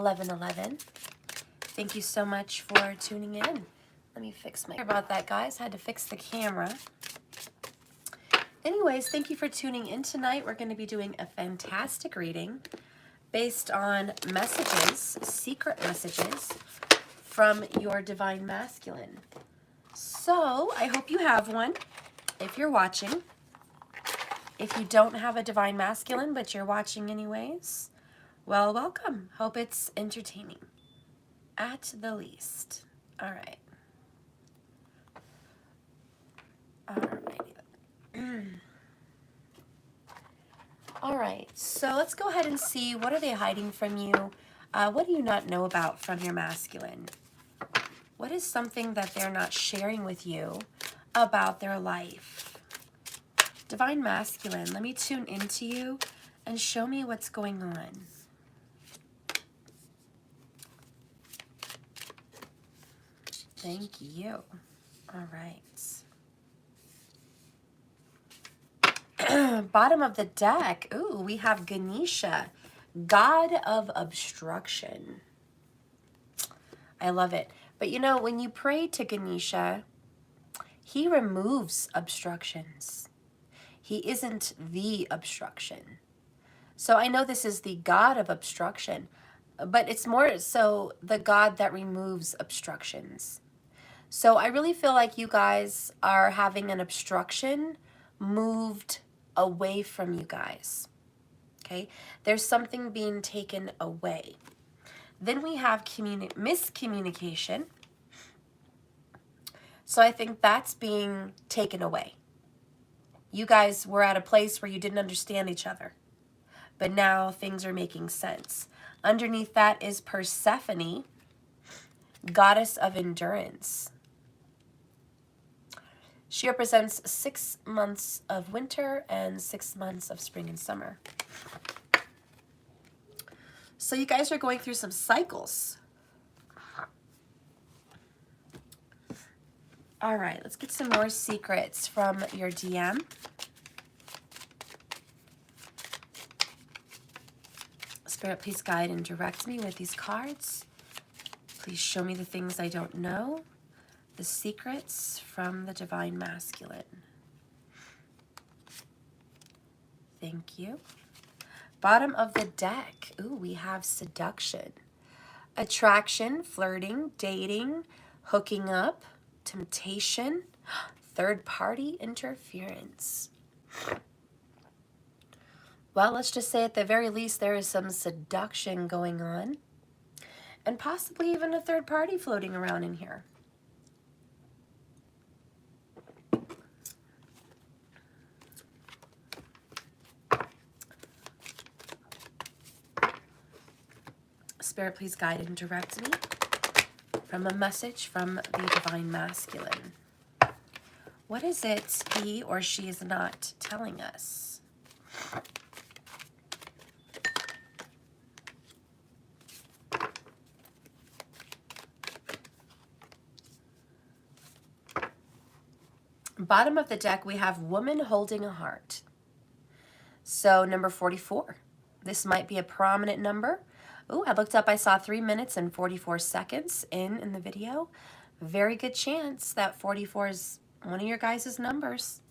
1111. Thank you so much for tuning in. Let me fix my... Sorry about that, guys. Had to fix the camera. Anyways, thank you for tuning in tonight. We're going to be doing a fantastic reading based on messages, secret messages from your divine masculine. So I hope you have one if you're watching. If you don't have a divine masculine, but you're watching anyways, well, welcome. Hope it's entertaining at the least. All right. All right. All right, so let's go ahead and see, what are they hiding from you? What do you not know about from your masculine? What is something that they're not sharing with you about their life? Divine masculine, let me tune into you and show me what's going on. Thank you. All right. Bottom of the deck, ooh, we have Ganesha, god of obstruction. I love it. But you know, when you pray to Ganesha, he removes obstructions. He isn't the obstruction. So I know this is the god of obstruction, but it's more so the god that removes obstructions. So I really feel like you guys are having an obstruction moved away from you guys. Okay, there's something being taken away. Then we have miscommunication. So I think that's being taken away. You guys were at a place where you didn't understand each other, but now things are making sense. Underneath that is Persephone, goddess of endurance. She represents 6 months of winter and 6 months of spring and summer. So you guys are going through some cycles. All right, let's get some more secrets from your DM. Spirit, please guide and direct me with these cards. Please show me the things I don't know. The secrets from the divine masculine. Thank you. Bottom of the deck. Ooh, we have seduction, attraction, flirting, dating, hooking up, temptation, third-party interference. Well, let's just say at the very least there is some seduction going on, and possibly even a third party floating around in here. Spirit, please guide and direct me from a message from the divine masculine. What is it he or she is not telling us? Bottom of the deck, we have woman holding a heart. So number 44. This might be a prominent number. Oh, I looked up, I saw 3 minutes and 44 seconds in the video. Very good chance that 44 is one of your guys' numbers.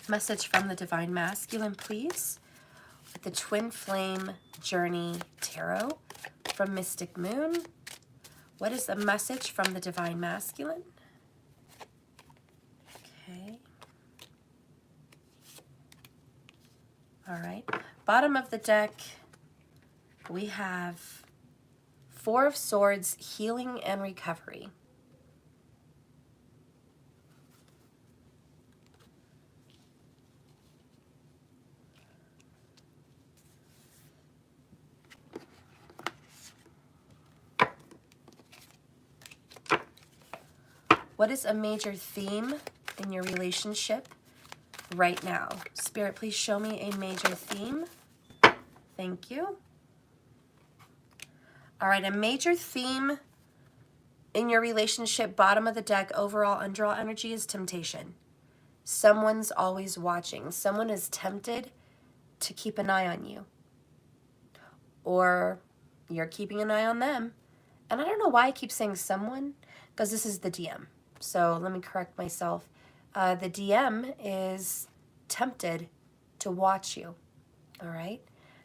Message from the divine masculine, please. With the Twin Flame Journey Tarot from Mystic Moon. What is the message from the divine masculine? Okay. All right. Bottom of the deck, we have Four of Swords, healing and recovery. What is a major theme in your relationship right now? Spirit, please show me a major theme. Thank you. All right, a major theme In your relationship, bottom of the deck, overall undraw energy is temptation. Someone's always watching. Someone is tempted to keep an eye on you. Or you're keeping an eye on them. And I don't know why I keep saying someone, because this is the DM. So let me correct myself. The DM is tempted to watch you. All right?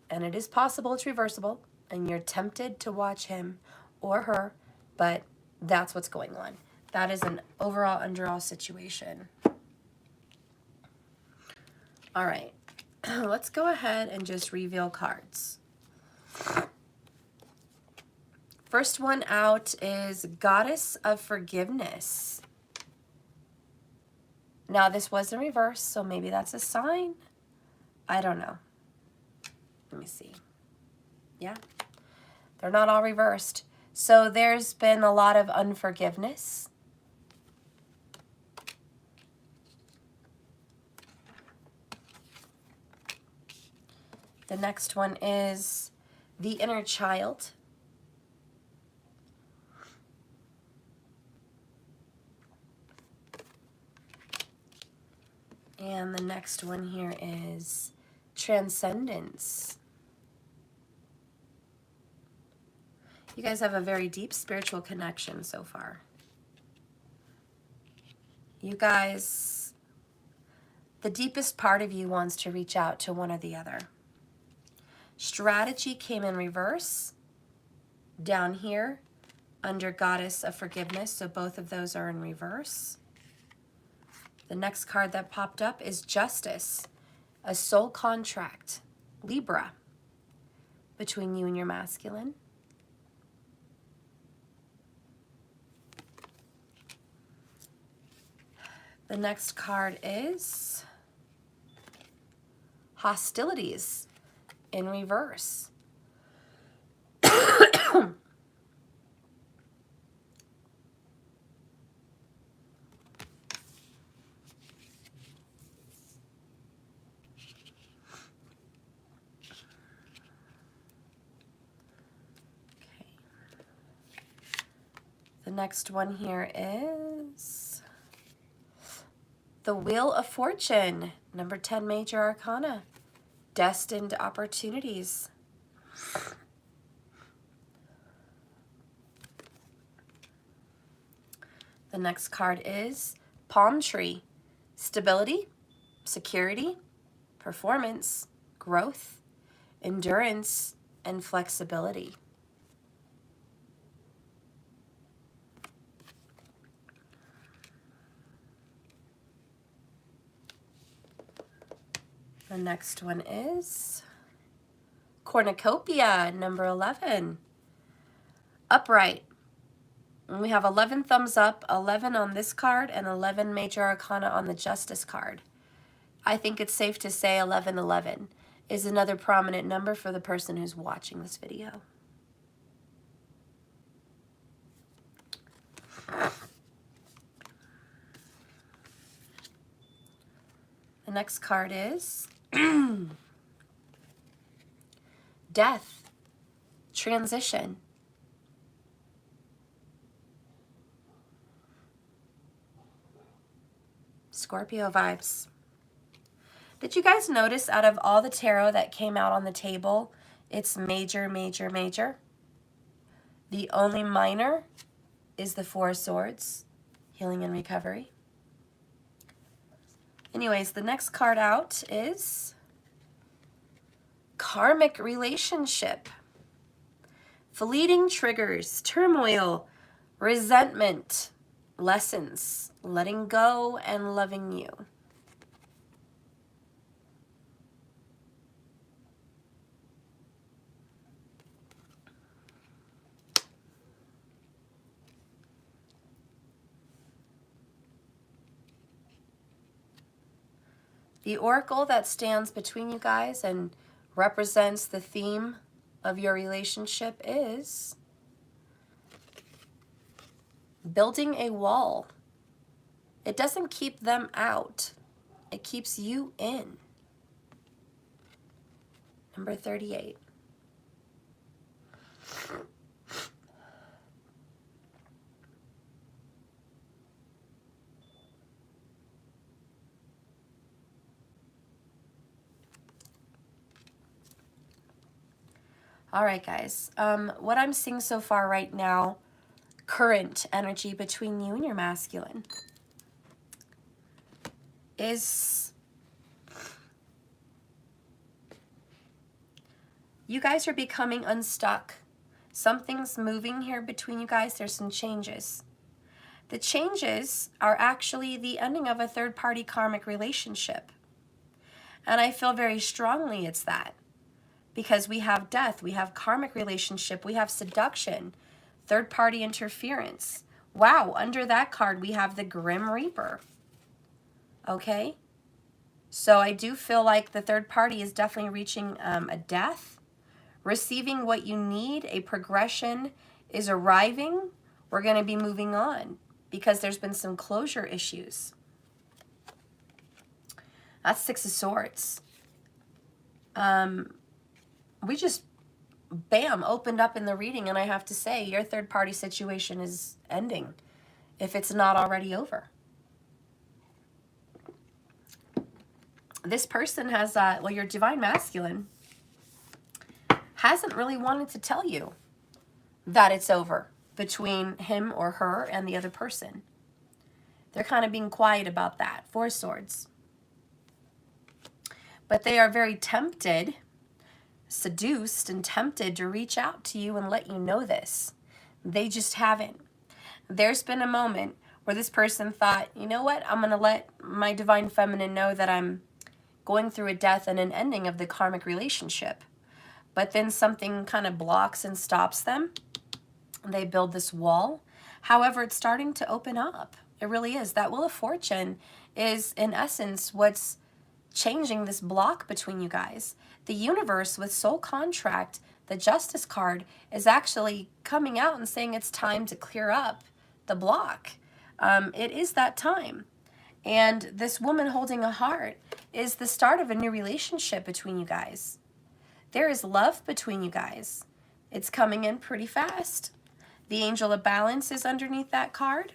And it is possible it's reversible. And you're tempted to watch him or her. But that's what's going on. That is an overall undraw situation. All right. Let's go ahead and just reveal cards. First one out is Goddess of Forgiveness. Now, this was in reverse, so maybe that's a sign. I don't know. Let me see. Yeah. They're not all reversed. So there's been a lot of unforgiveness. The next one is the inner child. And the next one here is transcendence. You guys have a very deep spiritual connection so far. You guys, the deepest part of you wants to reach out to one or the other. Strategy came in reverse down here under Goddess of Forgiveness, so both of those are in reverse. The next card that popped up is Justice, a soul contract, Libra, between you and your masculine. The next card is Hostilities in reverse. The next one here is the Wheel of Fortune, number 10 major arcana, destined opportunities. The next card is Palm Tree, stability, security, performance, growth, endurance, and flexibility. The next one is Cornucopia, number 11. Upright. And we have 11 thumbs up, 11 on this card, and 11 major arcana on the Justice card. I think it's safe to say 1111 is another prominent number for the person who's watching this video. The next card is Death, transition. Scorpio vibes. Did you guys notice out of all the tarot that came out on the table, it's major, major, major? The only minor is the Four of Swords, healing and recovery. Anyways, the next card out is Karmic relationship. Fleeting triggers, turmoil, resentment, lessons, letting go and loving you. The oracle that stands between you guys and represents the theme of your relationship is building a wall. It doesn't keep them out. It keeps you in. Number 38. All right, guys. What I'm seeing so far right now, current energy between you and your masculine is you guys are becoming unstuck. Something's moving here between you guys. There's some changes. The changes are actually the ending of a third-party karmic relationship. And I feel very strongly it's that. Because we have death, we have karmic relationship, we have seduction, third-party interference. Wow, under that card we have the Grim Reaper. Okay? So I do feel like the third party is definitely reaching a death, receiving what you need, a progression is arriving. We're going to be moving on because there's been some closure issues. That's Six of Swords. We just, bam, opened up in the reading, and I have to say, your third party situation is ending if it's not already over. This person has, well, your divine masculine hasn't really wanted to tell you that it's over between him or her and the other person. They're kind of being quiet about that. Four Swords. But they are very tempted, seduced and tempted to reach out to you and let you know this. They just haven't. There's been a moment where this person thought, you know what, I'm going to let my divine feminine know that I'm going through a death and an ending of the karmic relationship. But then something kind of blocks and stops them. They build this wall. However, it's starting to open up. It really is. That Wheel of Fortune is, in essence, what's changing this block between you guys. The universe with soul contract, the Justice card, is actually coming out and saying it's time to clear up the block. It is that time. And this woman holding a heart is the start of a new relationship between you guys. There is love between you guys. It's coming in pretty fast. The Angel of Balance is underneath that card.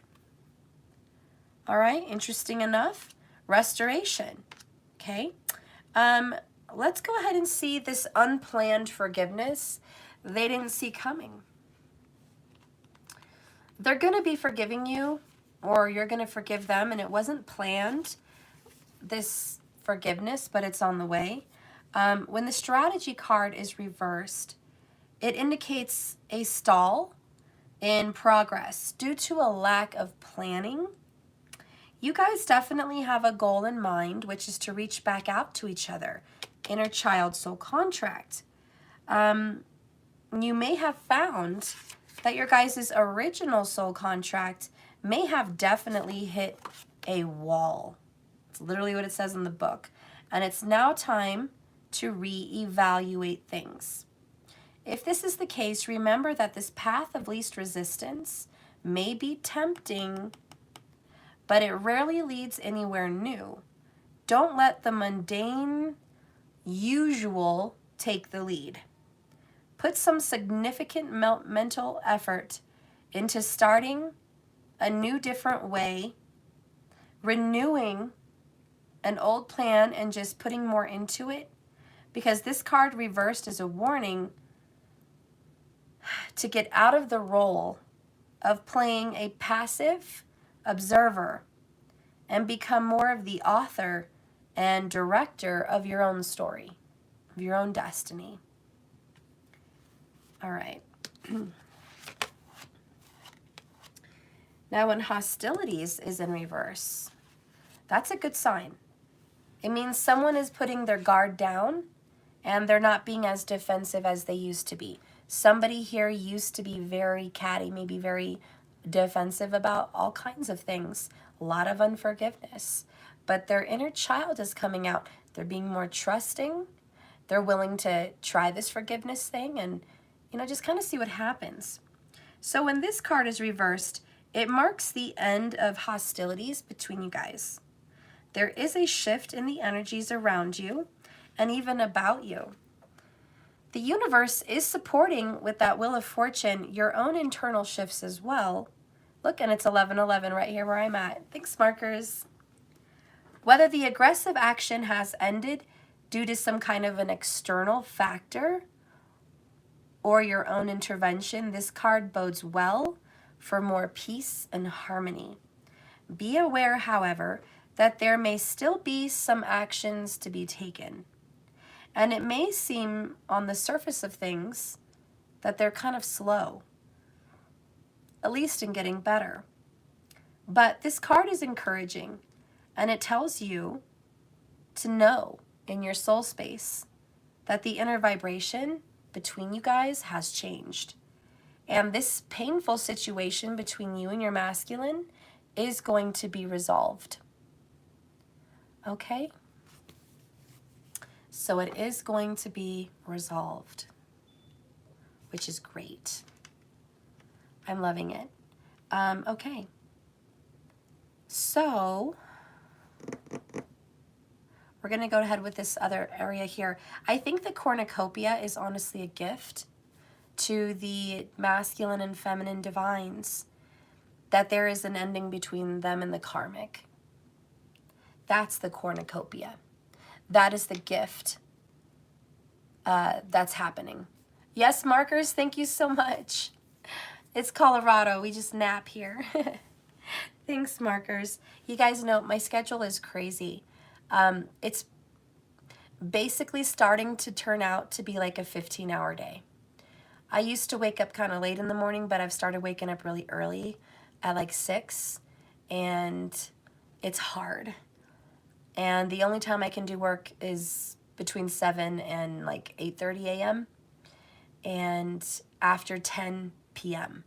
All right, interesting enough. Restoration. Okay. Let's go ahead and see this unplanned forgiveness they didn't see coming. They're going to be forgiving you, or you're going to forgive them, and it wasn't planned, this forgiveness, but it's on the way. When the strategy card is reversed, it indicates a stall in progress due to a lack of planning. You guys definitely have a goal in mind, which is to reach back out to each other. Inner child soul contract. You may have found that your guys' original soul contract may have definitely hit a wall. It's literally what it says in the book. And it's now time to reevaluate things. If this is the case, remember that this path of least resistance may be tempting, but it rarely leads anywhere new. Don't let the mundane, usual take the lead. Put some significant mental effort into starting a new, different way, renewing an old plan and just putting more into it, because this card reversed is a warning to get out of the role of playing a passive observer and become more of the author and director of your own story, of your own destiny. All right. Now, when hostilities is in reverse, that's a good sign. It means someone is putting their guard down and they're not being as defensive as they used to be. Somebody here used to be very catty, maybe very defensive about all kinds of things. A lot of unforgiveness. But their inner child is coming out. They're being more trusting. They're willing to try this forgiveness thing and, you know, just kind of see what happens. So when this card is reversed, it marks the end of hostilities between you guys. There is a shift in the energies around you and even about you. The universe is supporting, with that Wheel of Fortune, your own internal shifts as well. Look, and it's 11:11 right here where I'm at. Thanks, markers. Whether the aggressive action has ended due to some kind of an external factor, or your own intervention, this card bodes well for more peace and harmony. Be aware, however, that there may still be some actions to be taken. And it may seem on the surface of things that they're kind of slow, at least in getting better. But this card is encouraging, and it tells you to know in your soul space that the inner vibration between you guys has changed. And this painful situation between you and your masculine is going to be resolved. Okay? So it is going to be resolved, which is great. I'm loving it. Okay. So we're going to go ahead with this other area here. I think the cornucopia is honestly a gift to the masculine and feminine divines, that there is an ending between them and the karmic. That's the cornucopia. That is the gift that's happening. Yes, markers, thank you so much. It's Colorado. We just nap here. Thanks, markers. You guys know my schedule is crazy. It's basically starting to turn out to be like a 15-hour day. I used to wake up kind of late in the morning, but I've started waking up really early at like 6, and it's hard. And the only time I can do work is between 7 and like 8:30 a.m. and after 10 p.m.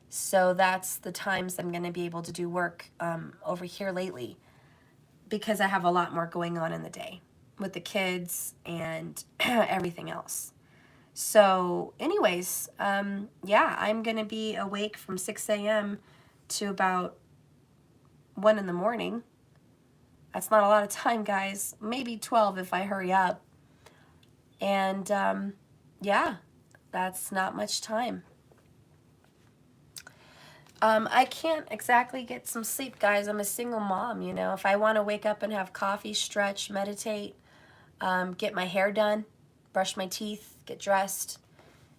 So that's the times I'm going to be able to do work over here lately, because I have a lot more going on in the day with the kids and everything else. So anyways, yeah, I'm going to be awake from 6 a.m. to about 1 in the morning. That's not a lot of time, guys. Maybe 12 if I hurry up. And yeah, that's not much time. I can't exactly get some sleep, guys. I'm a single mom, you know. If I want to wake up and have coffee, stretch, meditate, get my hair done, brush my teeth, get dressed,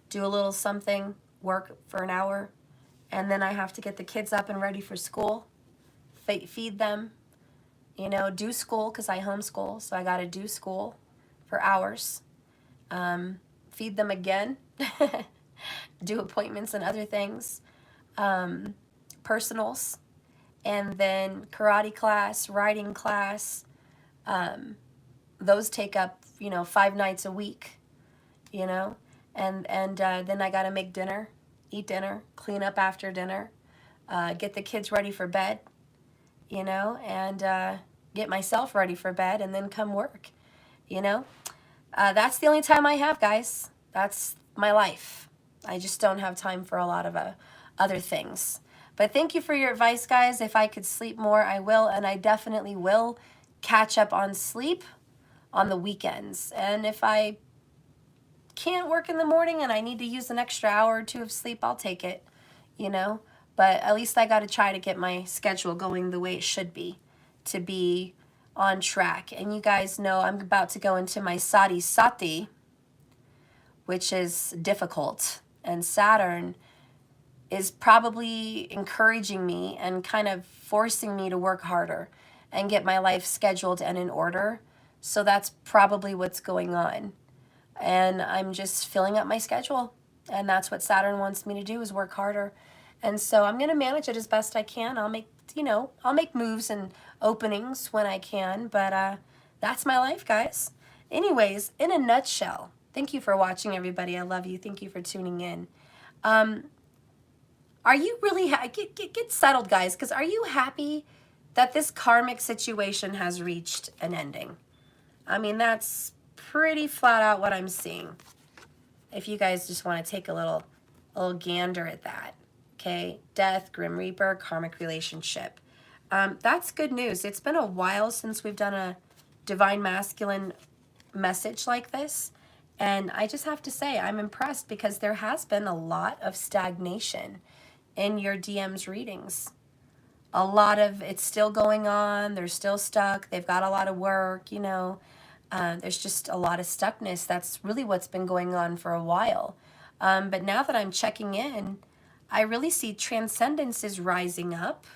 do a little something, work for an hour, and then I have to get the kids up and ready for school, feed them, you know, do school because I homeschool, so I got to do school for hours, feed them again, do appointments and other things, personals, and then karate class, writing class. Those take up, you know, 5 nights a week, you know, and then I got to make dinner, eat dinner, clean up after dinner, get the kids ready for bed, you know, and get myself ready for bed, and then come work, you know. That's the only time I have, guys. That's my life. I just don't have time for a lot of other things. But thank you for your advice, guys. If I could sleep more, I will, and I definitely will catch up on sleep on the weekends. And if I can't work in the morning and I need to use an extra hour or 2 of sleep, I'll take it, you know. But at least I got to try to get my schedule going the way it should be, to be on track. And you guys know I'm about to go into my Sati Sati, which is difficult. And Saturn is probably encouraging me and kind of forcing me to work harder and get my life scheduled and in order. So that's probably what's going on. And I'm just filling up my schedule. And that's what Saturn wants me to do, is work harder. And so I'm going to manage it as best I can. I'll make, you know, I'll make moves and openings when I can. But that's my life, guys. Anyways, in a nutshell, thank you for watching, everybody. I love you. Thank you for tuning in. Are you really, get settled, guys, because are you happy that this karmic situation has reached an ending? I mean, that's pretty flat out what I'm seeing. If you guys just want to take a little gander at that, okay? Death, Grim Reaper, karmic relationship. That's good news. It's been a while since we've done a divine masculine message like this. And I just have to say, I'm impressed, because there has been a lot of stagnation in your DM's readings. A lot of it's still going on. They're still stuck. They've got a lot of work, you know. There's just a lot of stuckness. That's really what's been going on for a while. But now that I'm checking in, I really see transcendence is rising up,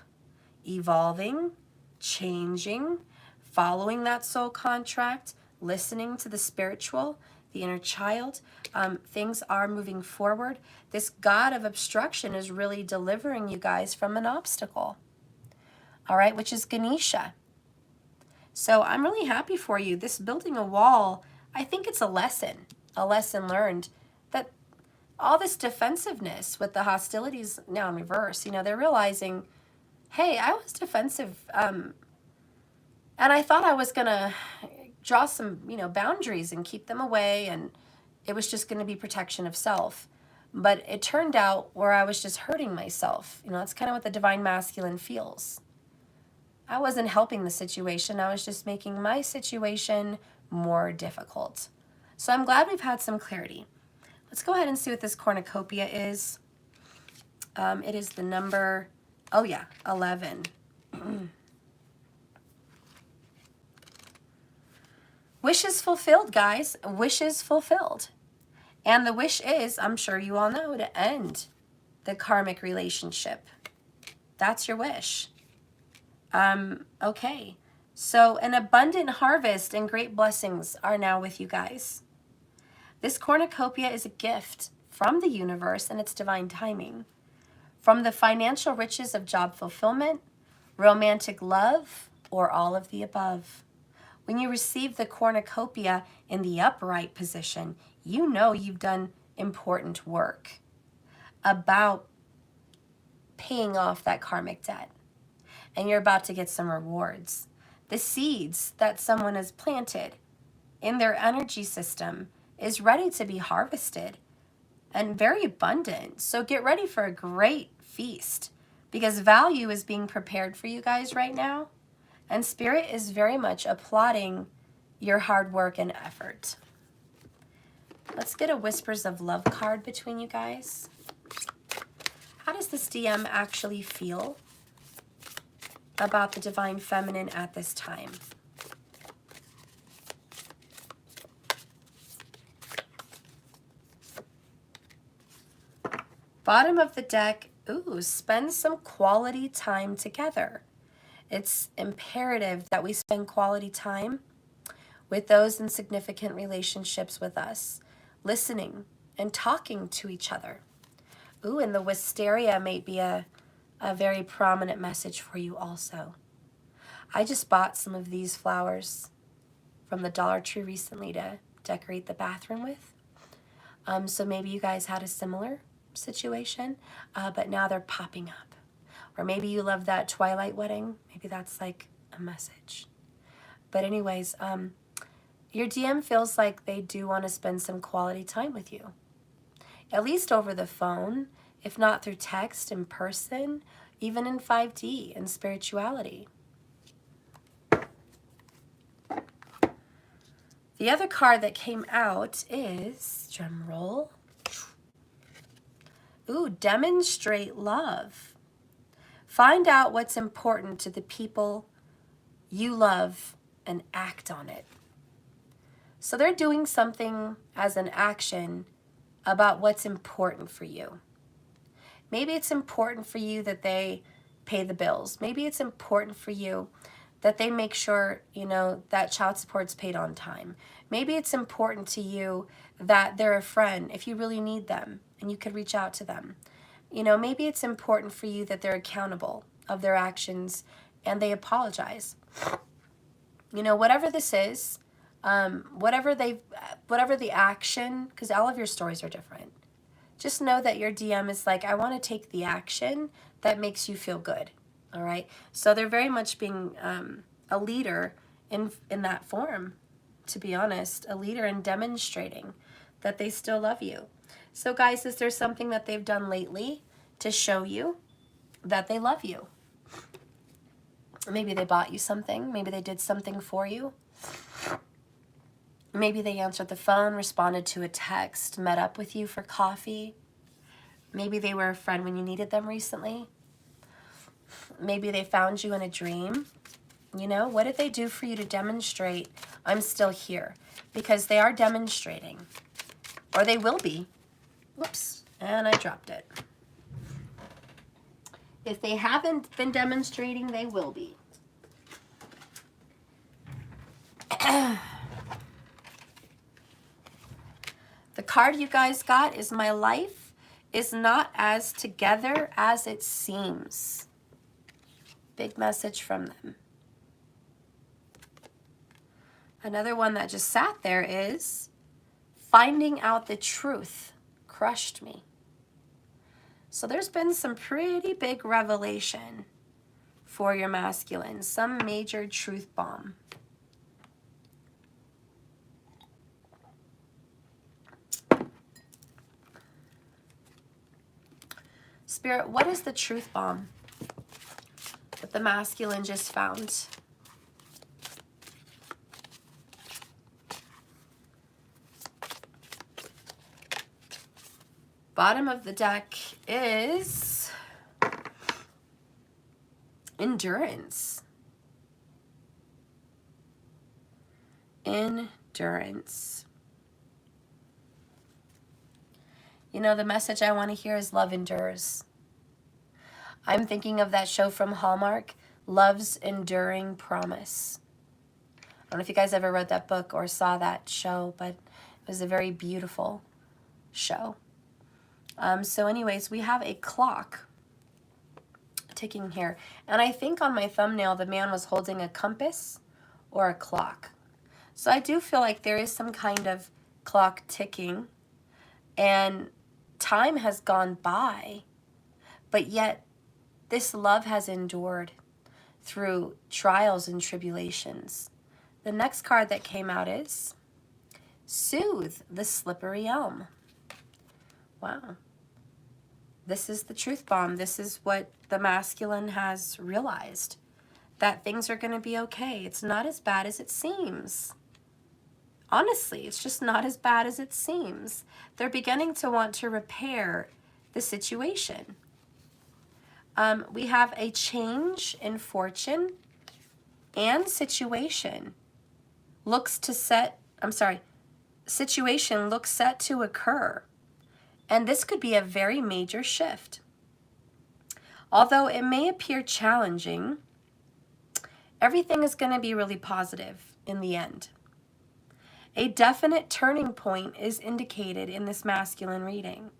evolving, changing, following that soul contract, listening to the spiritual, the inner child. Things are moving forward. This God of obstruction is really delivering you guys from an obstacle, all right, which is Ganesha. So I'm really happy for you. This building a wall, I think it's a lesson learned, that all this defensiveness with the hostilities now in reverse, you know, they're realizing, hey, I was defensive, and I thought I was going to draw some, you know, boundaries and keep them away, and it was just going to be protection of self. But it turned out where I was just hurting myself. You know, that's kind of what the divine masculine feels. I wasn't helping the situation. I was just making my situation more difficult. So I'm glad we've had some clarity. Let's go ahead and see what this cornucopia is. It is the number, 11. Wishes fulfilled, guys. Wishes fulfilled. And the wish is, I'm sure you all know, to end the karmic relationship. That's your wish. Okay. So an abundant harvest and great blessings are now with you guys. This cornucopia is a gift from the universe and its divine timing. From the financial riches of job fulfillment, romantic love, or all of the above. When you receive the cornucopia in the upright position, you know you've done important work about paying off that karmic debt. And you're about to get some rewards. The seeds that someone has planted in their energy system is ready to be harvested and very abundant. So get ready for a great feast, because value is being prepared for you guys right now. And Spirit is very much applauding your hard work and effort. Let's get a Whispers of Love card between you guys. How does this DM actually feel about the divine feminine at this time? Bottom of the deck, ooh, spend some quality time together. It's imperative that we spend quality time with those in significant relationships with us, listening and talking to each other. Ooh, and the wisteria may be a very prominent message for you also. I just bought some of these flowers from the Dollar Tree recently to decorate the bathroom with. So maybe you guys had a similar situation, but now they're popping up. Or maybe you love that Twilight wedding. Maybe that's like a message. But anyways, your DM feels like they do want to spend some quality time with you. At least over the phone, if not through text, in person, even in 5D, in spirituality. The other card that came out is, drum roll, ooh, demonstrate love. Find out what's important to the people you love and act on it. So they're doing something as an action about what's important for you. Maybe it's important for you that they pay the bills. Maybe it's important for you that they make sure, you know, that child support's paid on time. Maybe it's important to you that they're a friend if you really need them and you could reach out to them. You know, maybe it's important for you that they're accountable of their actions and they apologize. You know, whatever this is, whatever the action, because all of your stories are different. Just know that your DM is like, I want to take the action that makes you feel good. All right. So they're very much being a leader in that form, to be honest, a leader in demonstrating that they still love you. So guys, is there something that they've done lately to show you that they love you? Maybe they bought you something. Maybe they did something for you. Maybe they answered the phone, responded to a text, met up with you for coffee. Maybe they were a friend when you needed them recently. Maybe they found you in a dream. You know, what did they do for you to demonstrate, I'm still here? Because they are demonstrating, or they will be. Whoops, and I dropped it. If they haven't been demonstrating, they will be. The card you guys got is my life is not as together as it seems. Big message from them. Another one that just sat there is finding out the truth crushed me. So there's been some pretty big revelation for your masculine, some major truth bomb. Spirit, what is the truth bomb that the masculine just found? Bottom of the deck is endurance. Endurance. You know, the message I want to hear is love endures. I'm thinking of that show from Hallmark, Love's Enduring Promise. I don't know if you guys ever read that book or saw that show, but it was a very beautiful show. So anyways, we have a clock ticking here. And I think on my thumbnail, the man was holding a compass or a clock. So I do feel like there is some kind of clock ticking. And time has gone by, but yet this love has endured through trials and tribulations. The next card that came out is Soothe the Slippery Elm. Wow. This is the truth bomb. This is what the masculine has realized, that things are going to be okay. It's not as bad as it seems. Honestly, it's just not as bad as it seems. They're beginning to want to repair the situation. We have a change in fortune and situation. Situation looks set to occur. And this could be a very major shift. Although it may appear challenging, everything is going to be really positive in the end. A definite turning point is indicated in this masculine reading.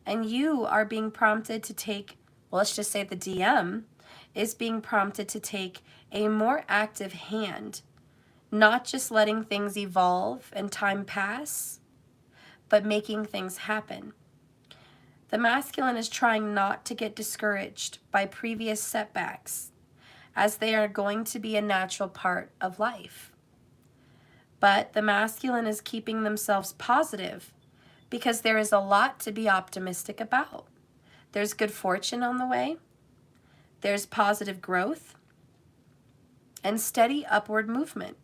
And you are being prompted to take, well, let's just say the DM is being prompted to take a more active hand, not just letting things evolve and time pass, but making things happen. The masculine is trying not to get discouraged by previous setbacks, as they are going to be a natural part of life. But the masculine is keeping themselves positive because there is a lot to be optimistic about. There's good fortune on the way. There's positive growth and steady upward movement.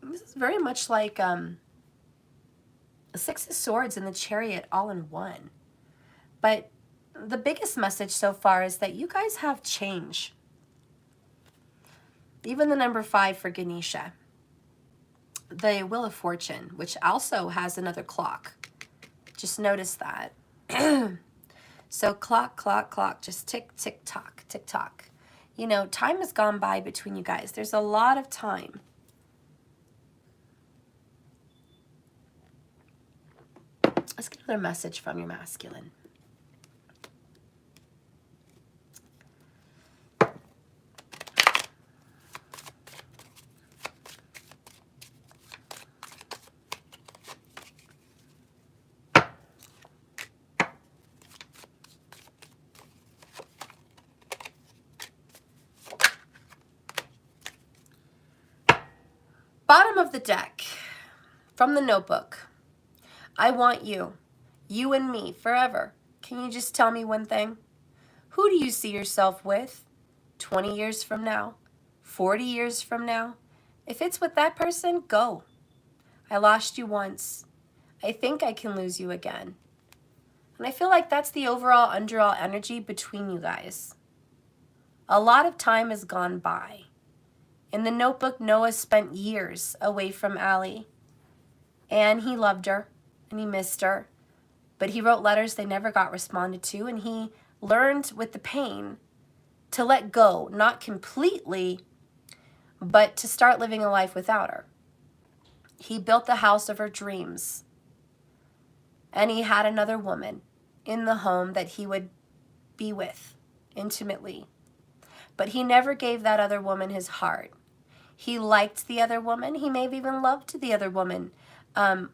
This is very much like the Six of Swords and the Chariot all in one. But the biggest message so far is that you guys have change. Even the number 5 for Ganesha. The Wheel of Fortune, which also has another clock. Just notice that. So clock, clock, clock. Just tick, tick, tock, tick, tock. You know, time has gone by between you guys. There's a lot of time. Let's get another message from your masculine. Bottom of the deck, from the notebook. I want you and me, forever. Can you just tell me one thing? Who do you see yourself with 20 years from now, 40 years from now? If it's with that person, go. I lost you once. I think I can lose you again. And I feel like that's the overall underall energy between you guys. A lot of time has gone by. In the notebook, Noah spent years away from Allie. And he loved her. and he missed her. But he wrote letters they never got responded to, and he learned with the pain to let go, not completely, but to start living a life without her. He built the house of her dreams, and he had another woman in the home that he would be with intimately. But he never gave that other woman his heart. He liked the other woman. He may have even loved the other woman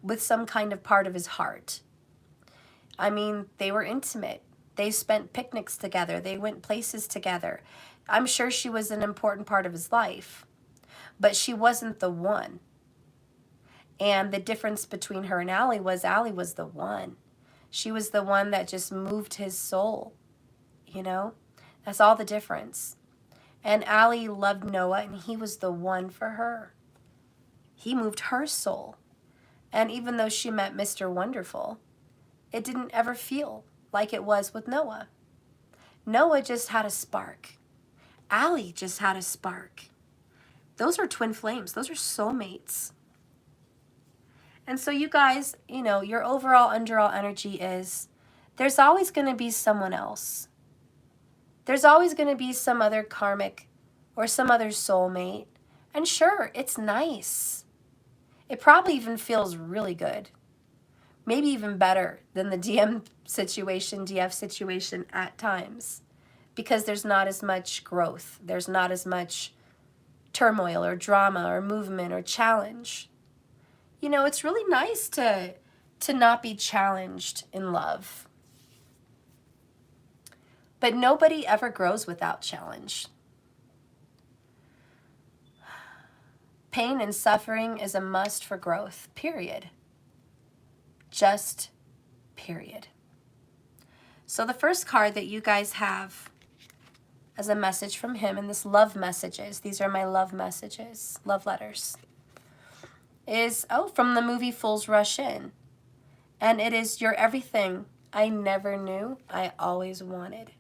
with some kind of part of his heart. I mean, they were intimate. They spent picnics together. They went places together. I'm sure she was an important part of his life, but she wasn't the one. And the difference between her and Allie was the one. She was the one that just moved his soul, you know? That's all the difference. And Allie loved Noah, and he was the one for her. He moved her soul. And even though she met Mr. Wonderful, it didn't ever feel like it was with Noah. Noah just had a spark. Allie just had a spark. Those are twin flames. Those are soulmates. And so you guys, you know, your overall underall energy is there's always going to be someone else. There's always going to be some other karmic or some other soulmate. And sure, it's nice. It probably even feels really good. Maybe even better than the DF situation at times. Because there's not as much growth. There's not as much turmoil or drama or movement or challenge. You know, it's really nice to not be challenged in love. But nobody ever grows without challenge. Pain and suffering is a must for growth, period. Just period. So the first card that you guys have as a message from him in this love messages, these are my love messages, love letters, is, from the movie Fools Rush In. And it is, you're everything I never knew I always wanted.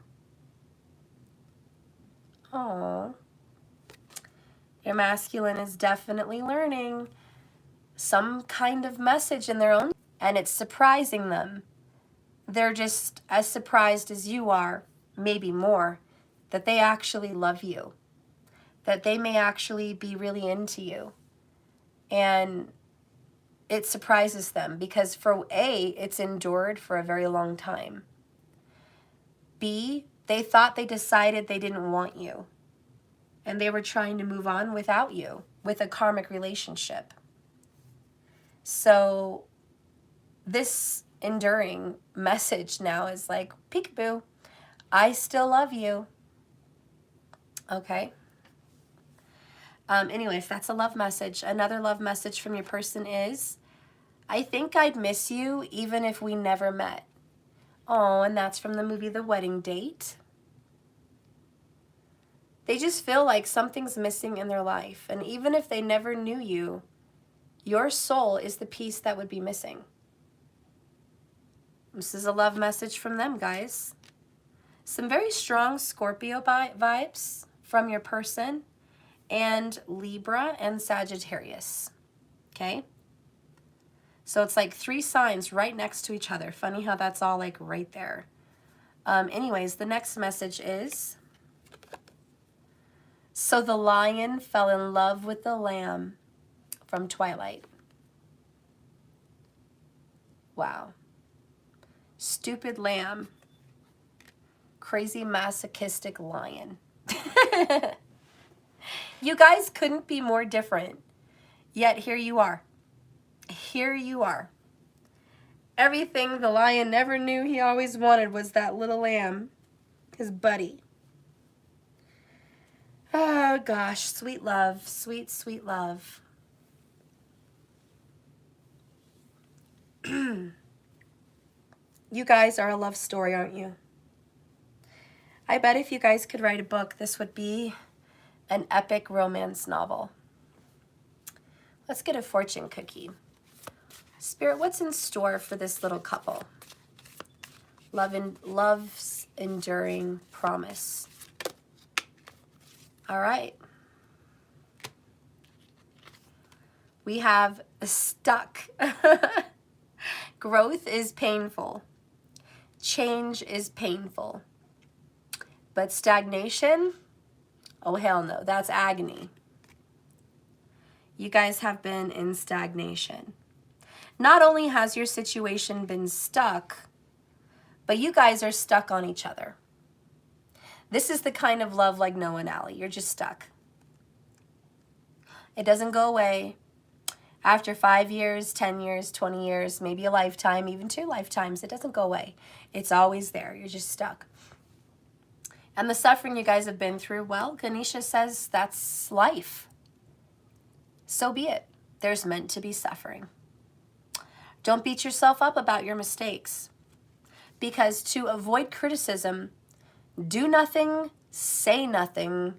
Oh, your masculine is definitely learning some kind of message in their own, and it's surprising them. They're just as surprised as you are, maybe more, that they actually love you, that they may actually be really into you. And it surprises them because for A, it's endured for a very long time. B, they thought they decided they didn't want you. And they were trying to move on without you, with a karmic relationship. So this enduring message now is like, peekaboo, I still love you. Okay. Anyways, that's a love message. Another love message from your person is, I think I'd miss you even if we never met. Oh, and that's from the movie The Wedding Date. They just feel like something's missing in their life. And even if they never knew you, your soul is the piece that would be missing. This is a love message from them, guys. Some very strong Scorpio vibes from your person, and Libra and Sagittarius. Okay? So it's like 3 signs right next to each other. Funny how that's all like right there. Anyways, the next message is, so the lion fell in love with the lamb from Twilight. Wow. Stupid lamb. Crazy masochistic lion. You guys couldn't be more different. Yet here you are. Here you are. Everything the lion never knew he always wanted was that little lamb, his buddy. Oh gosh, sweet love, sweet, sweet love. You guys are a love story, aren't you? I bet if you guys could write a book, this would be an epic romance novel. Let's get a fortune cookie. Spirit, what's in store for this little couple? Love's enduring promise. All right. We have stuck. Growth is painful. Change is painful. But stagnation, oh hell no, that's agony. You guys have been in stagnation. Not only has your situation been stuck, but you guys are stuck on each other. This is the kind of love like Noah and Allie. You're just stuck. It doesn't go away. After 5 years, 10 years, 20 years, maybe a lifetime, even 2 lifetimes, it doesn't go away. It's always there. You're just stuck. And the suffering you guys have been through, well, Ganesha says that's life. So be it. There's meant to be suffering. Don't beat yourself up about your mistakes. Because to avoid criticism, do nothing, say nothing,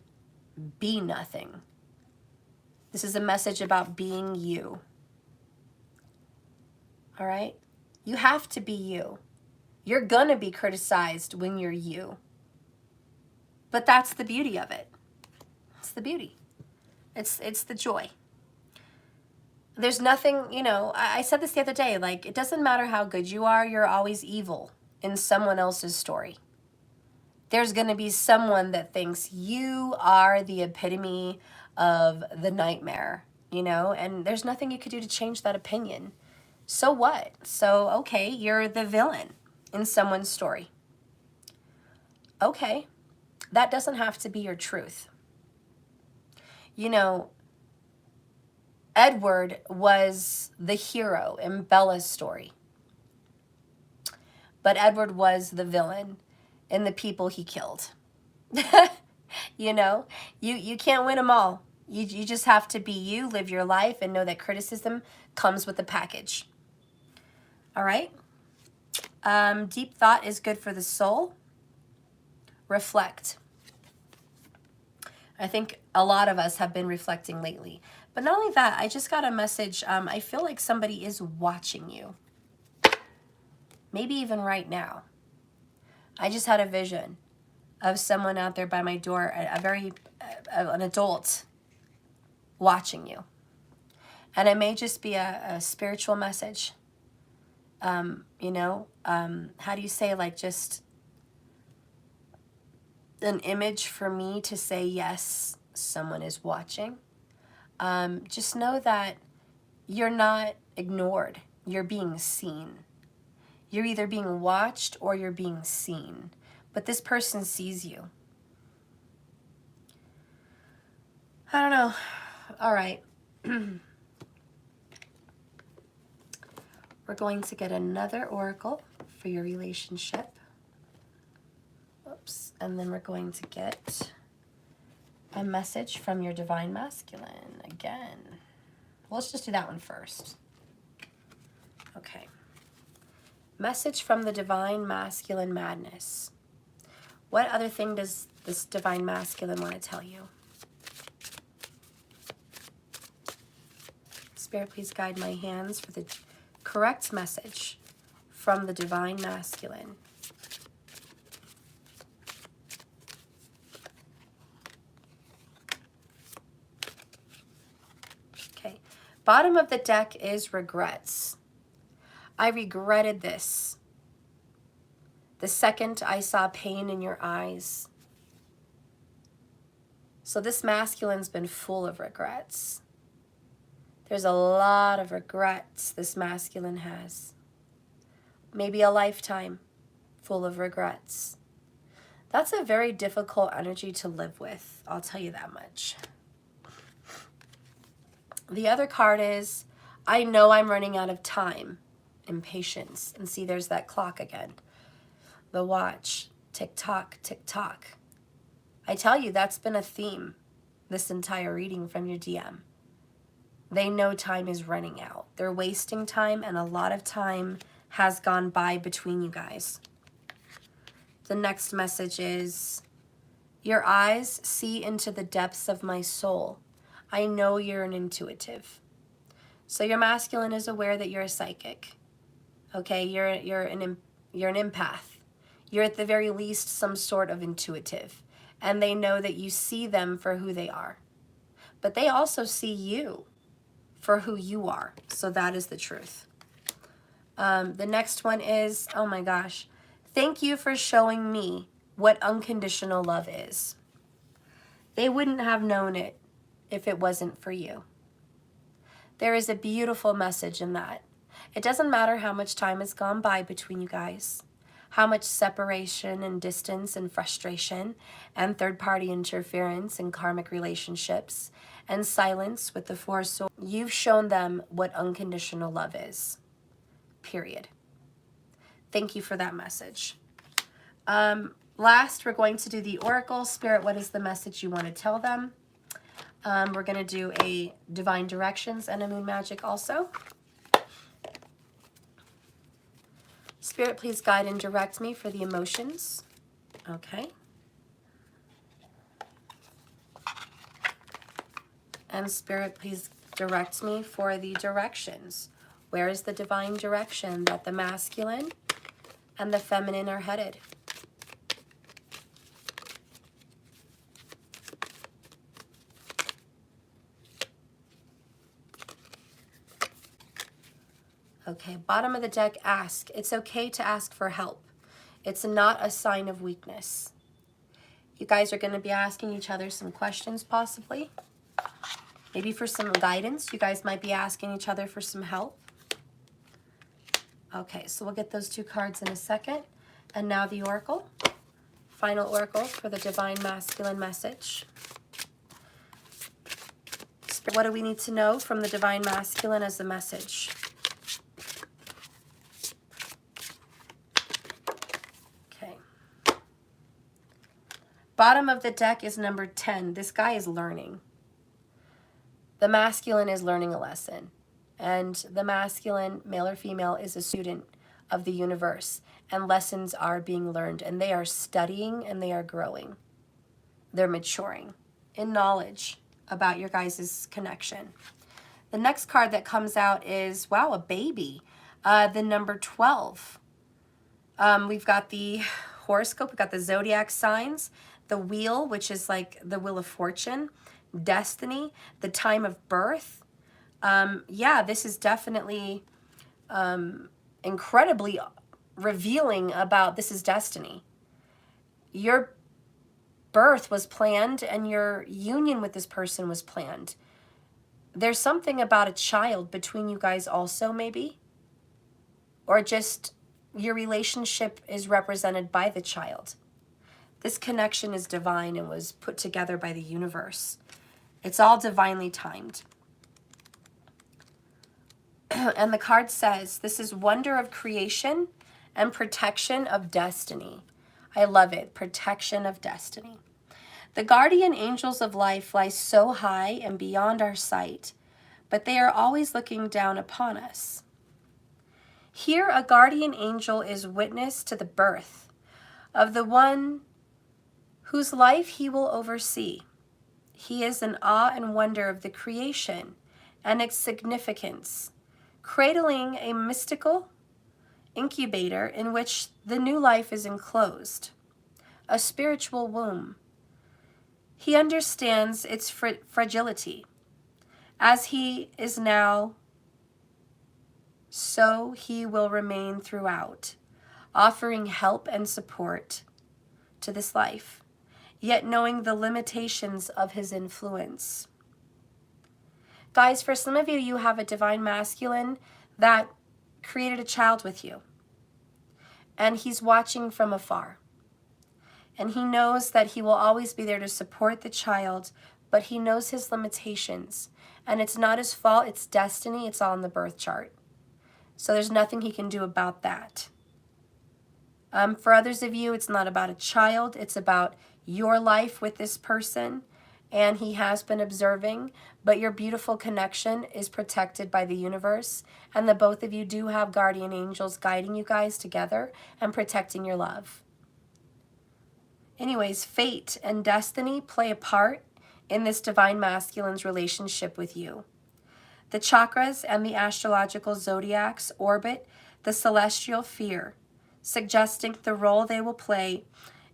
be nothing. This is a message about being you. All right? You have to be you. You're gonna be criticized when you're you. But that's the beauty of it. It's the beauty. It's the joy. There's nothing, you know, I said this the other day, like, it doesn't matter how good you are, you're always evil in someone else's story. There's going to be someone that thinks you are the epitome of the nightmare, you know, and there's nothing you could do to change that opinion. So what? So, okay, you're the villain in someone's story. Okay, that doesn't have to be your truth. You know, Edward was the hero in Bella's story. But Edward was the villain in the people he killed. You know, you can't win them all. You just have to be you, live your life, and know that criticism comes with a package. All right? Deep thought is good for the soul. Reflect. I think a lot of us have been reflecting lately. But not only that, I just got a message. I feel like somebody is watching you. Maybe even right now. I just had a vision of someone out there by my door, an adult watching you. And it may just be a spiritual message. You know, how do you say, like, just an image for me to say, yes, someone is watching. Just know that you're not ignored. You're being seen. You're either being watched or you're being seen. But this person sees you. I don't know. All right. We're going to get another oracle for your relationship. Oops. And then we're going to get a message from your divine masculine again. Well, let's just do that one first. Okay. Message from the divine masculine madness. What other thing does this divine masculine want to tell you? Spirit, please guide my hands for the correct message from the divine masculine. Okay. Bottom of the deck is regrets. I regretted this. The second I saw pain in your eyes. So this masculine's been full of regrets. There's a lot of regrets this masculine has. Maybe a lifetime full of regrets. That's a very difficult energy to live with, I'll tell you that much. The other card is, I know I'm running out of time and patience. And see, there's that clock again. The watch, tick-tock, tick-tock. I tell you, that's been a theme this entire reading from your DM. They know time is running out. They're wasting time, and a lot of time has gone by between you guys. The next message is, your eyes see into the depths of my soul. I know you're an intuitive. So your masculine is aware that you're a psychic. Okay, you're an empath. You're at the very least some sort of intuitive. And they know that you see them for who they are. But they also see you for who you are. So that is the truth. The next one is, oh my gosh, thank you for showing me what unconditional love is. They wouldn't have known it if it wasn't for you. There is a beautiful message in that. It doesn't matter how much time has gone by between you guys, how much separation and distance and frustration and third-party interference and karmic relationships and silence with the Four Swords. You've shown them what unconditional love is, period. Thank you for that message. Last, we're going to do the Oracle. Spirit, what is the message you want to tell them? We're going to do a Divine Directions and a Moon Magic also. Spirit, please guide and direct me for the emotions. Okay. And Spirit, please direct me for the directions. Where is the divine direction that the masculine and the feminine are headed? Okay, bottom of the deck, ask. It's okay to ask for help. It's not a sign of weakness. You guys are going to be asking each other some questions possibly. Maybe for some guidance. You guys might be asking each other for some help. Okay, so we'll get those two cards in a second. And now the Oracle. Final Oracle for the Divine Masculine message. What do we need to know from the Divine Masculine as a message? Okay. Bottom of the deck is number 10. This guy is learning. The masculine is learning a lesson. And the masculine, male or female, is a student of the universe. And lessons are being learned. And they are studying and they are growing. They're maturing in knowledge about your guys' connection. The next card that comes out is, wow, a baby. The number 12. We've got the horoscope. We've got the zodiac signs. The wheel, which is like the wheel of fortune. Destiny. The time of birth. Yeah, this is definitely incredibly revealing about this is destiny. Your birth was planned and your union with this person was planned. There's something about a child between you guys also, maybe. Or just your relationship is represented by the child. This connection is divine and was put together by the universe. It's all divinely timed. And the card says, this is wonder of creation and protection of destiny. I love it. Protection of destiny. The guardian angels of life fly so high and beyond our sight, but they are always looking down upon us. Here, a guardian angel is witness to the birth of the one whose life he will oversee. He is in awe and wonder of the creation and its significance, cradling a mystical incubator in which the new life is enclosed, a spiritual womb. He understands its fragility. As he is now, so he will remain throughout, offering help and support to this life, yet knowing the limitations of his influence. Guys, for some of you, you have a divine masculine that created a child with you. And he's watching from afar. And he knows that he will always be there to support the child, but he knows his limitations. And it's not his fault, it's destiny, it's all in the birth chart. So there's nothing he can do about that. For others of you, it's not about a child, it's about your life with this person. And he has been observing, but your beautiful connection is protected by the universe. And the both of you do have guardian angels guiding you guys together and protecting your love. Anyways, fate and destiny play a part in this divine masculine's relationship with you. The chakras and the astrological zodiacs orbit the celestial sphere, suggesting the role they will play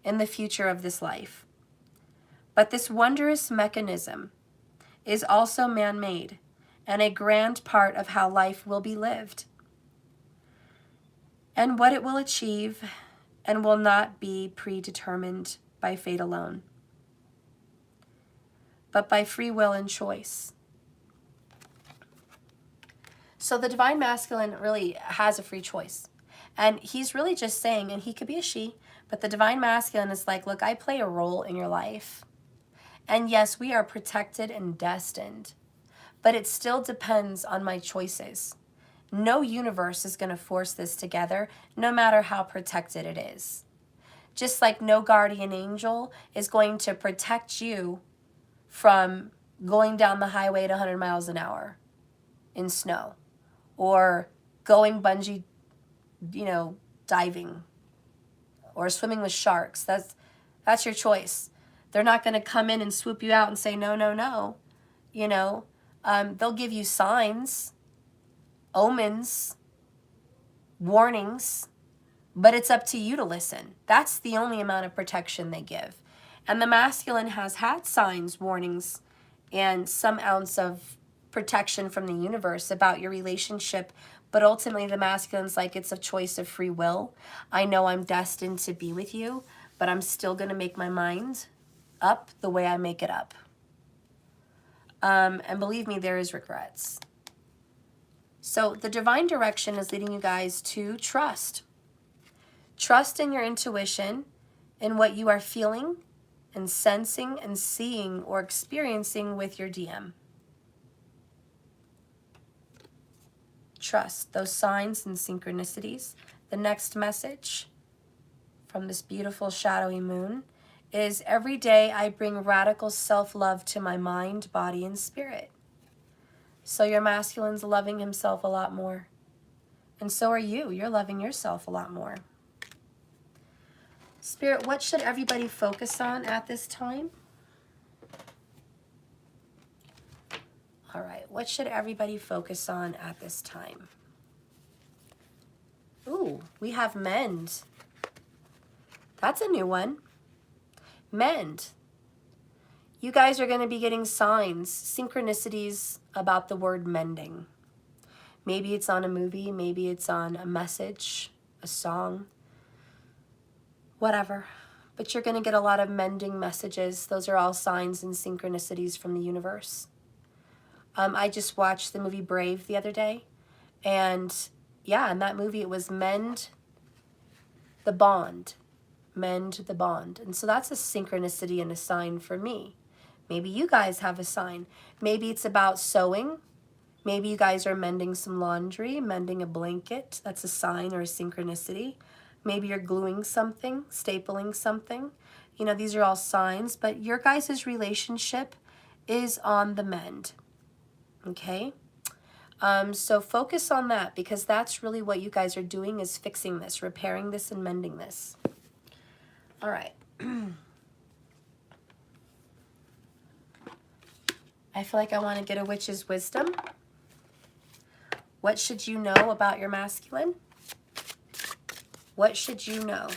in the future of this life. But this wondrous mechanism is also man-made and a grand part of how life will be lived. and what it will achieve, and will not be predetermined by fate alone, but by free will and choice. So the divine masculine really has a free choice. And he's really just saying, and he could be a she, but the divine masculine is like, look, I play a role in your life. And yes, we are protected and destined, but it still depends on my choices. No universe is going to force this together, no matter how protected it is. Just like no guardian angel is going to protect you from going down the highway at 100 miles an hour in snow, or going bungee, diving, or swimming with sharks. That's your choice. They're not going to come in and swoop you out and say, no, no, no. They'll give you signs, omens, warnings, but it's up to you to listen. That's the only amount of protection they give. And the masculine has had signs, warnings, and some ounce of protection from the universe about your relationship, but ultimately the masculine's like, it's a choice of free will. I know I'm destined to be with you, but I'm still going to make my mind up the way I make it up. And believe me, there is regrets. So the divine direction is leading you guys to trust. Trust in your intuition, in what you are feeling and sensing and seeing or experiencing with your DM. Trust those signs and synchronicities. The next message from this beautiful shadowy moon is, every day I bring radical self-love to my mind, body, and spirit. So your masculine's loving himself a lot more. And so are you. You're loving yourself a lot more. Spirit, what should everybody focus on at this time? All right, what should everybody focus on at this time? Ooh, we have mend. That's a new one. Mend. You guys are going to be getting signs, synchronicities about the word mending. Maybe it's on a movie, maybe it's on a message, a song, whatever. But you're going to get a lot of mending messages. Those are all signs and synchronicities from the universe. I just watched the movie Brave the other day. And yeah, in that movie it was mend the bond. Mend the bond. And so that's a synchronicity and a sign for me. Maybe you guys have a sign. Maybe it's about sewing. Maybe you guys are mending some laundry, mending a blanket. That's a sign or a synchronicity. Maybe you're gluing something, stapling something. These are all signs, but your guys' relationship is on the mend. Okay? So focus on that, because that's really what you guys are doing, is fixing this, repairing this, and mending this. All right. I feel like I want to get a witch's wisdom. What should you know about your masculine? What should you know?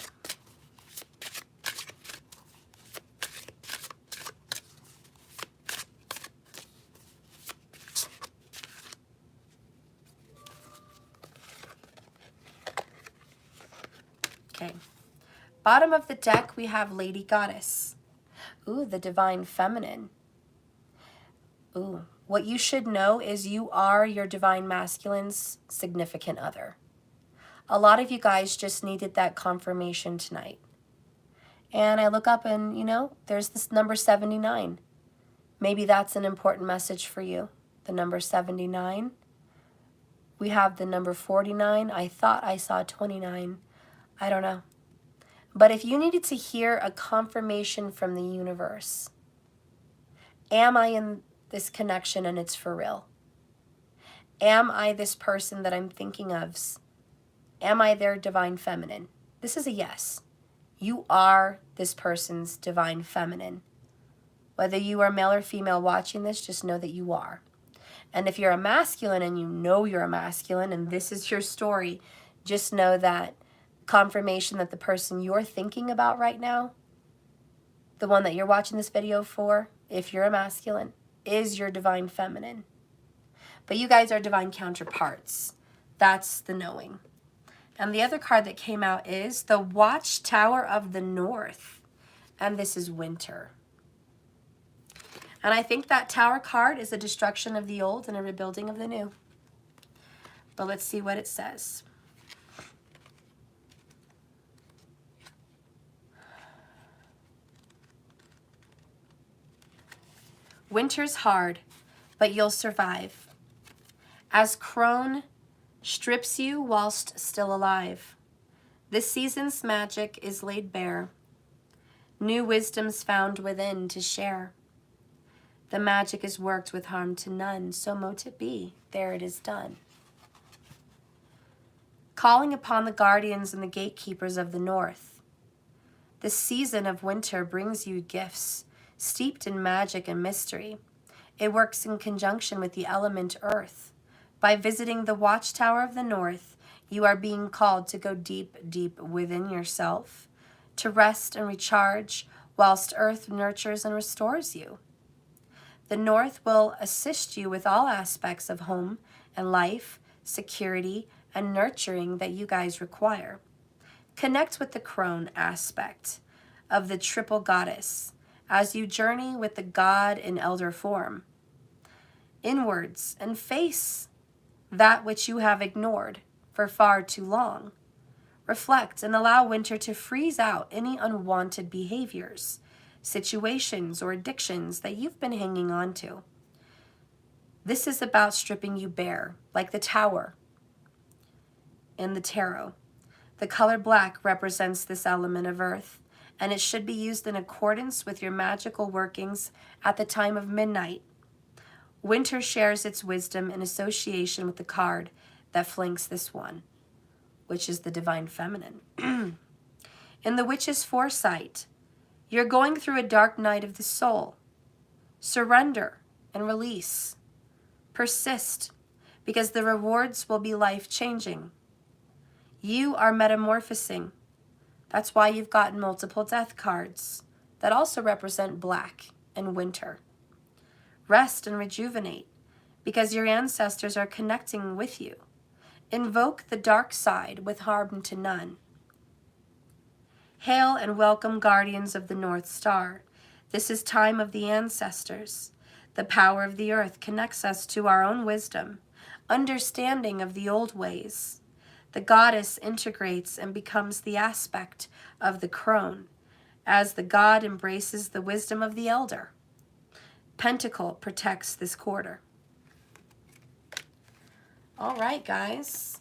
Okay. Bottom of the deck, we have Lady Goddess. Ooh, the divine feminine. Ooh, what you should know is you are your divine masculine's significant other. A lot of you guys just needed that confirmation tonight. And I look up and, there's this number 79. Maybe that's an important message for you. The number 79. We have the number 49. I thought I saw 29. I don't know. But if you needed to hear a confirmation from the universe, am I in this connection and it's for real? Am I this person that I'm thinking of? Am I their divine feminine? This is a yes. You are this person's divine feminine. Whether you are male or female watching this, just know that you are. And if you're a masculine and you know you're a masculine and this is your story, just know that confirmation that the person you're thinking about right now, the one that you're watching this video for, if you're a masculine, is your divine feminine. But you guys are divine counterparts. That's the knowing. And the other card that came out is the Watchtower of the North. And this is winter. And I think that Tower card is a destruction of the old and a rebuilding of the new. But let's see what it says. Winter's hard, but you'll survive. As crone strips you whilst still alive. This season's magic is laid bare. New wisdom's found within to share. The magic is worked with harm to none, so mote it be, there it is done. Calling upon the guardians and the gatekeepers of the north. This season of winter brings you gifts, steeped in magic and mystery. It works in conjunction with the element earth. By visiting the Watchtower of the North, you are being called to go deep, deep within yourself, to rest and recharge whilst earth nurtures and restores you. The North will assist you with all aspects of home and life, security, and nurturing that you guys require. Connect with the crone aspect of the triple goddess as you journey with the god in elder form. Inwards and face that which you have ignored for far too long. Reflect and allow winter to freeze out any unwanted behaviors, situations, or addictions that you've been hanging on to. This is about stripping you bare, like the tower in the tarot. The color black represents this element of earth, and it should be used in accordance with your magical workings at the time of midnight. Winter shares its wisdom in association with the card that flanks this one, which is the divine feminine. In the witch's foresight, you're going through a dark night of the soul. Surrender and release. Persist, because the rewards will be life-changing. You are metamorphosing. That's why you've gotten multiple death cards that also represent black and winter. Rest and rejuvenate, because your ancestors are connecting with you. Invoke the dark side with harm to none. Hail and welcome, guardians of the North Star. This is time of the ancestors. The power of the earth connects us to our own wisdom, understanding of the old ways. The goddess integrates and becomes the aspect of the crone, as the god embraces the wisdom of the elder. Pentacle protects this quarter. All right, guys.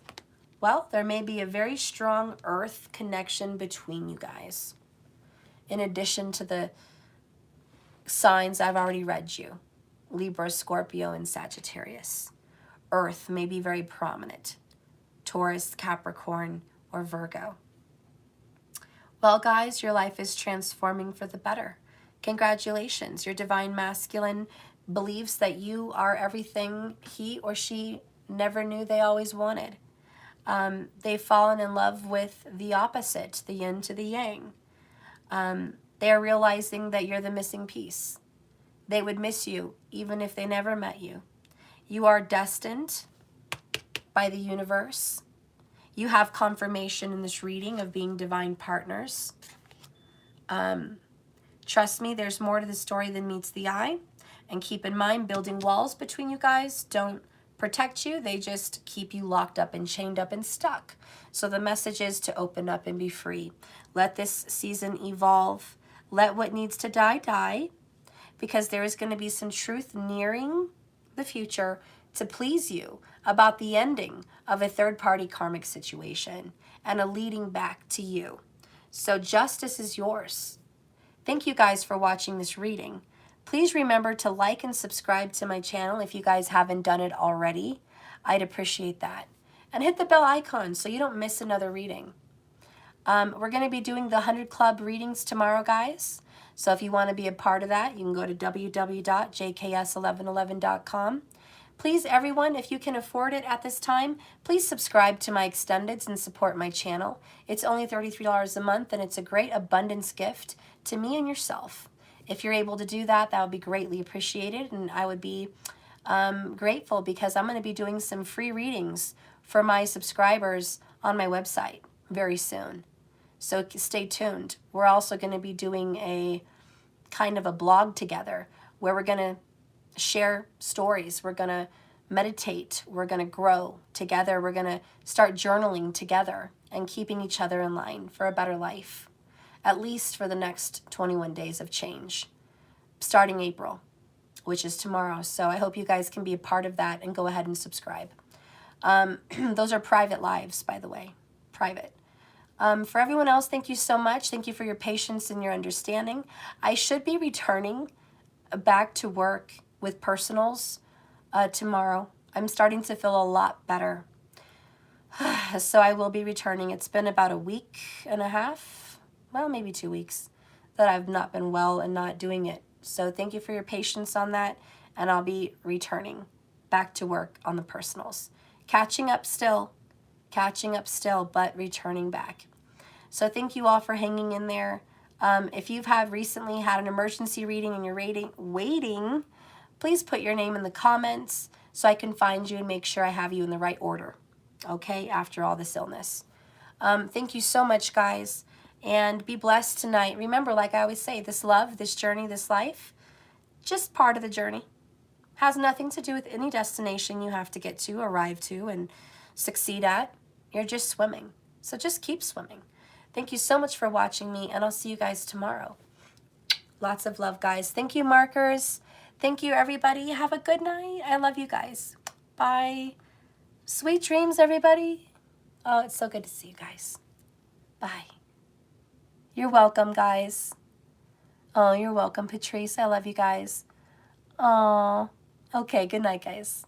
Well, there may be a very strong earth connection between you guys. In addition to the signs I've already read you, Libra, Scorpio, and Sagittarius. Earth may be very prominent. Taurus, Capricorn, or Virgo. Well, guys, your life is transforming for the better. Congratulations. Your divine masculine believes that you are everything he or she never knew they always wanted. They've fallen in love with the opposite, the yin to the yang. They are realizing that you're the missing piece. They would miss you even if they never met you. You are destined by the universe. You have confirmation in this reading of being divine partners. Trust me, there's more to the story than meets the eye. And keep in mind, building walls between you guys don't protect you. They just keep you locked up and chained up and stuck. So the message is to open up and be free. Let this season evolve. Let what needs to die, die. Because there is going to be some truth nearing the future to please you about the ending of a third-party karmic situation and a leading back to you. So justice is yours. Thank you guys for watching this reading. Please remember to like and subscribe to my channel if you guys haven't done it already. I'd appreciate that. And hit the bell icon so you don't miss another reading. We're going to be doing the 100 Club readings tomorrow, guys. So if you want to be a part of that, you can go to www.jks1111.com. Please, everyone, if you can afford it at this time, please subscribe to my extendeds and support my channel. It's only $33 a month, and it's a great abundance gift to me and yourself. If you're able to do that, that would be greatly appreciated, and I would be grateful because I'm going to be doing some free readings for my subscribers on my website very soon. So stay tuned. We're also going to be doing a kind of a blog together where we're going to share stories. We're going to meditate. We're going to grow together. We're going to start journaling together and keeping each other in line for a better life, at least for the next 21 days of change, starting April, which is tomorrow. So I hope you guys can be a part of that and go ahead and subscribe. Those are private lives, by the way, private. For everyone else, thank you so much. Thank you for your patience and your understanding. I should be returning back to work with personals tomorrow. I'm starting to feel a lot better. So I will be returning. It's been about a week and a half, well, maybe 2 weeks, that I've not been well and not doing it. So thank you for your patience on that, and I'll be returning back to work on the personals. Catching up still, but returning back. So thank you all for hanging in there. If you've recently had an emergency reading and you're waiting, please put your name in the comments so I can find you and make sure I have you in the right order, okay, after all this illness. Thank you so much, guys, and be blessed tonight. Remember, like I always say, this love, this journey, this life, just part of the journey. Has nothing to do with any destination you have to get to, arrive to, and succeed at. You're just swimming. So just keep swimming. Thank you so much for watching me, and I'll see you guys tomorrow. Lots of love, guys. Thank you, markers. Thank you, everybody. Have a good night. I love you guys. Bye. Sweet dreams, everybody. Oh, it's so good to see you guys. Bye. You're welcome, guys. Oh, you're welcome, Patrice. I love you guys. Oh, okay. Good night, guys.